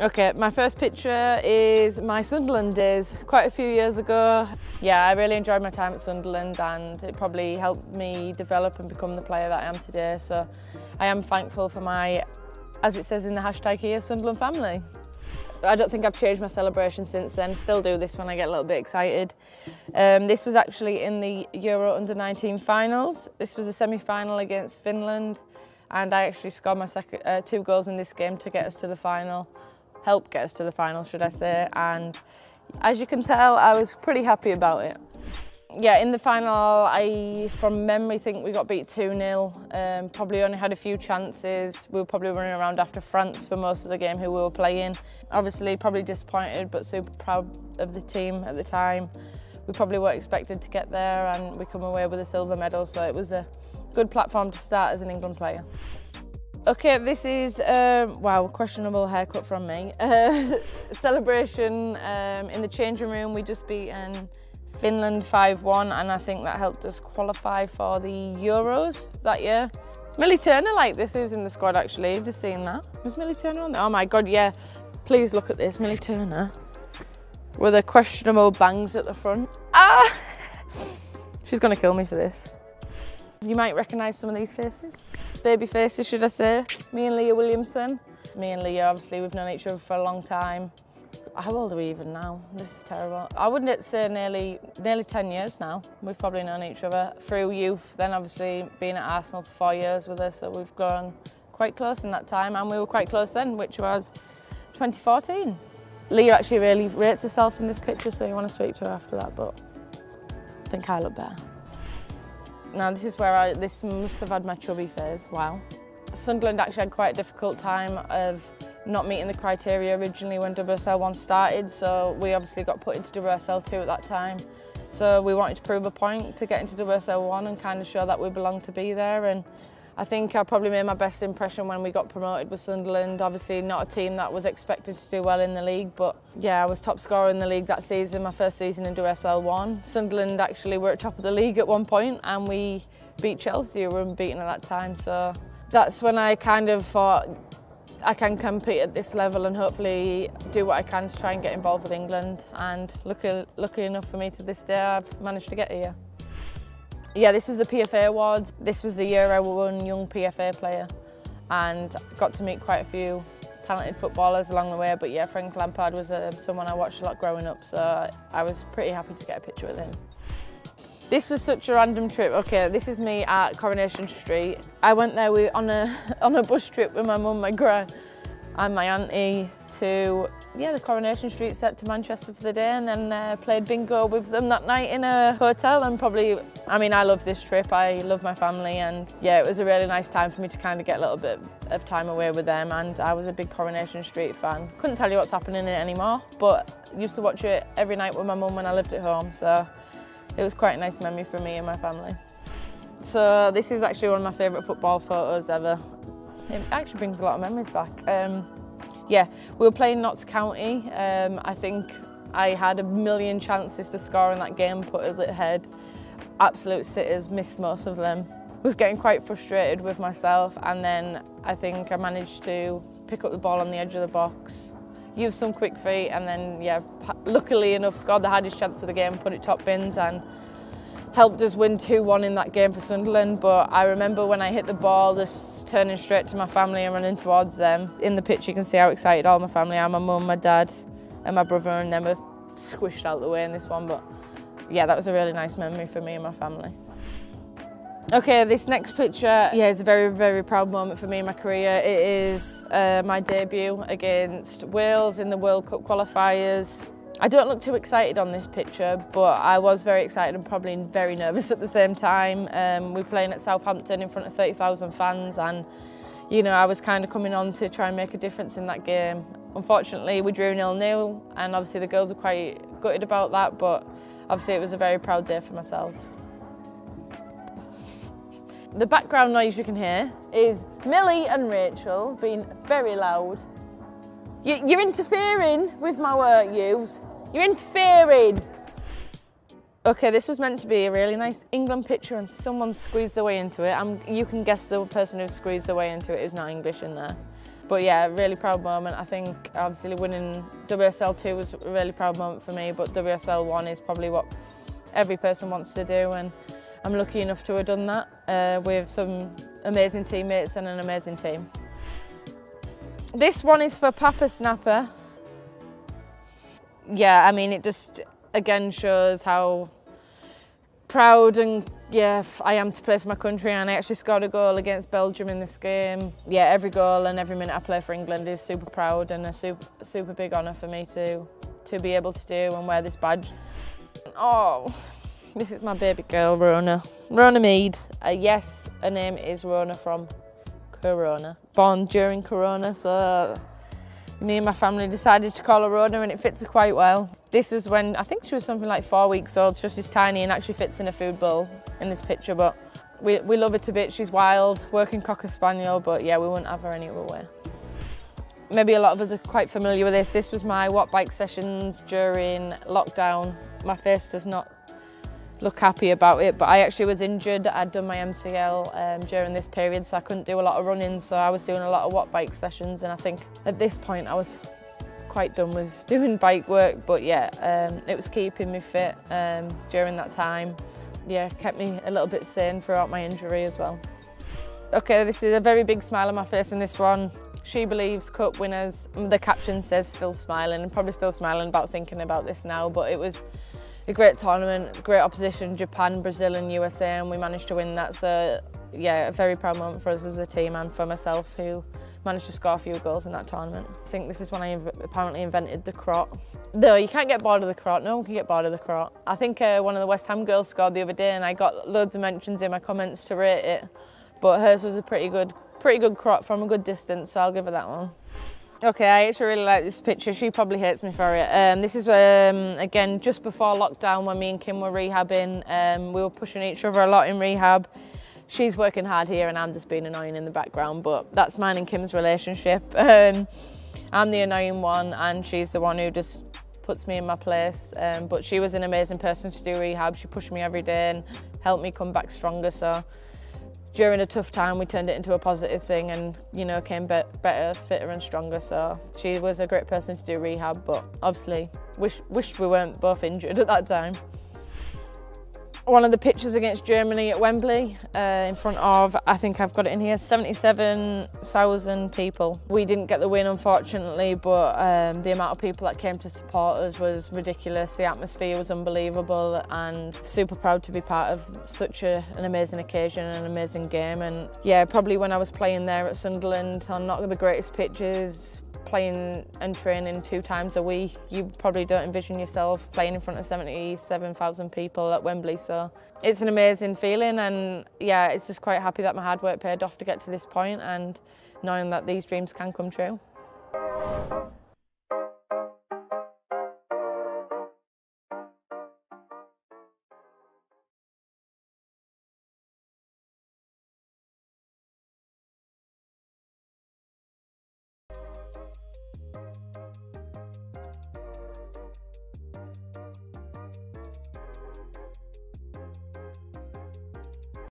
Okay, my first picture is my Sunderland days, quite a few years ago. Yeah, I really enjoyed my time at Sunderland and it probably helped me develop and become the player that I am today. So I am thankful for my, as it says in the hashtag here, Sunderland family. I don't think I've changed my celebration since then, still do this when I get a little bit excited. This was actually in the Euro Under-19 finals. This was a semi-final against Finland and I actually scored my 2 goals in this game to get us to the final. Help get us to the final, should I say, and as you can tell, I was pretty happy about it. Yeah, in the final, I, from memory, think we got beat 2-0. Probably only had a few chances. We were probably running around after France for most of the game who we were playing. Obviously, probably disappointed, but super proud of the team at the time. We probably weren't expected to get there and we come away with a silver medal, so it was a good platform to start as an England player. Okay, this is, wow, questionable haircut from me. Celebration in the changing room. We just beaten Finland 5-1 and I think that helped us qualify for the Euros that year. Millie Turner like this, who's in the squad actually, you've just seen that. Was Millie Turner on there? Oh my God, yeah. Please look at this, Millie Turner with her questionable bangs at the front. Ah! She's gonna kill me for this. You might recognise some of these faces. Baby faces, should I say. Me and Leah Williamson. Me and Leah, obviously, we've known each other for a long time. How old are we even now? This is terrible. I wouldn't say nearly 10 years now. We've probably known each other through youth, then obviously being at Arsenal for 4 years with her, so we've gone quite close in that time, and we were quite close then, which was 2014. Leah actually really rates herself in this picture, so you want to speak to her after that, but I think I look better. Now this is where this must have had my chubby phase, wow. Sunderland actually had quite a difficult time of not meeting the criteria originally when WSL 1 started, so we obviously got put into WSL 2 at that time. So we wanted to prove a point to get into WSL 1 and kind of show that we belonged to be there, and I think I probably made my best impression when we got promoted with Sunderland. Obviously not a team that was expected to do well in the league, but yeah, I was top scorer in the league that season, my first season in WSL 1. Sunderland actually were at top of the league at one point and we beat Chelsea, who were unbeaten at that time. So that's when I kind of thought I can compete at this level and hopefully do what I can to try and get involved with England. And lucky enough for me to this day, I've managed to get here. Yeah, this was the PFA Awards. This was the year I won Young PFA Player and got to meet quite a few talented footballers along the way. But yeah, Frank Lampard was someone I watched a lot growing up, so I was pretty happy to get a picture with him. This was such a random trip. Okay, this is me at Coronation Street. I went there on a bus trip with my mum, my gran and my auntie to the Coronation Street set to Manchester for the day, and then played bingo with them that night in a hotel. And probably, I mean, I love this trip, I love my family, and yeah, it was a really nice time for me to kind of get a little bit of time away with them, and I was a big Coronation Street fan. Couldn't tell you what's happening in it anymore, but used to watch it every night with my mum when I lived at home, so it was quite a nice memory for me and my family. So this is actually one of my favourite football photos ever. It actually brings a lot of memories back. Yeah, we were playing Notts County. I think I had a million chances to score in that game, put us ahead. Absolute sitters, missed most of them. Was getting quite frustrated with myself, and then I think I managed to pick up the ball on the edge of the box, use some quick feet, and then yeah, luckily enough scored the hardest chance of the game, put it top bins, and helped us win 2-1 in that game for Sunderland. But I remember when I hit the ball, just turning straight to my family and running towards them. In the pitch you can see how excited all my family are, my mum, my dad and my brother, and then we're squished out the way in this one. But yeah, that was a really nice memory for me and my family. Okay, this next picture, yeah, is a very, very proud moment for me in my career. It is my debut against Wales in the World Cup qualifiers. I don't look too excited on this picture, but I was very excited and probably very nervous at the same time. We were playing at Southampton in front of 30,000 fans, and you know, I was kind of coming on to try and make a difference in that game. Unfortunately, we drew 0-0, and obviously the girls were quite gutted about that, but obviously it was a very proud day for myself. The background noise you can hear is Millie and Rachel being very loud. You're interfering with my work, yous. You're interfering. Okay, this was meant to be a really nice England picture and someone squeezed their way into it. You can guess the person who squeezed their way into it is not English in there. But yeah, really proud moment. I think obviously winning WSL 2 was a really proud moment for me, but WSL 1 is probably what every person wants to do, and I'm lucky enough to have done that with some amazing teammates and an amazing team. This one is for Papa Snapper. Yeah, I mean, it just again shows how proud and I am to play for my country, and I actually scored a goal against Belgium in this game. Yeah, every goal and every minute I play for England is super proud and a super big honour for me to be able to do and wear this badge. Oh, this is my baby girl, Rona. Rona Mead. Yes, her name is Rona from Corona. Born during Corona, so me and my family decided to call her Rona, and it fits her quite well. This was when, I think she was something like 4 weeks old, so she's tiny and actually fits in a food bowl in this picture, but we love her to bits. She's wild, working Cocker Spaniel, but yeah, we wouldn't have her any other way. Maybe a lot of us are quite familiar with this. This was my watt bike sessions during lockdown. My face does not look happy about it, but I actually was injured. I'd done my MCL during this period, so I couldn't do a lot of running, so I was doing a lot of watt bike sessions, and I think at this point I was quite done with doing bike work, but yeah, it was keeping me fit during that time. Yeah, kept me a little bit sane throughout my injury as well. Okay, this is a very big smile on my face in this one. She Believes Cup winners. The caption says still smiling, and probably still smiling about thinking about this now, but it was a great tournament, great opposition, Japan, Brazil and USA, and we managed to win that. So yeah, a very proud moment for us as a team and for myself, who managed to score a few goals in that tournament. I think this is when I apparently invented the crot. Though you can't get bored of the crot, no one can get bored of the crot. I think one of the West Ham girls scored the other day, and I got loads of mentions in my comments to rate it, but hers was a pretty good crot from a good distance, so I'll give her that one. Okay, I actually really like this picture. She probably hates me for it. This is again just before lockdown, when me and Kim were rehabbing. We were pushing each other a lot in rehab. She's working hard here and I'm just being annoying in the background, but that's mine and Kim's relationship. I'm the annoying one and she's the one who just puts me in my place. But she was an amazing person to do rehab. She pushed me every day and helped me come back stronger. So during a tough time, we turned it into a positive thing and, you know, came better, fitter and stronger. So she was a great person to do rehab, but obviously wished we weren't both injured at that time. One of the pictures against Germany at Wembley, in front of, I think I've got it in here, 77,000 people. We didn't get the win, unfortunately, but the amount of people that came to support us was ridiculous. The atmosphere was unbelievable, and super proud to be part of such an amazing occasion and an amazing game. And yeah, probably when I was playing there at Sunderland on not the greatest pitches, playing and training 2 times a week, you probably don't envision yourself playing in front of 77,000 people at Wembley. So it's an amazing feeling, and yeah, it's just quite happy that my hard work paid off to get to this point, and knowing that these dreams can come true.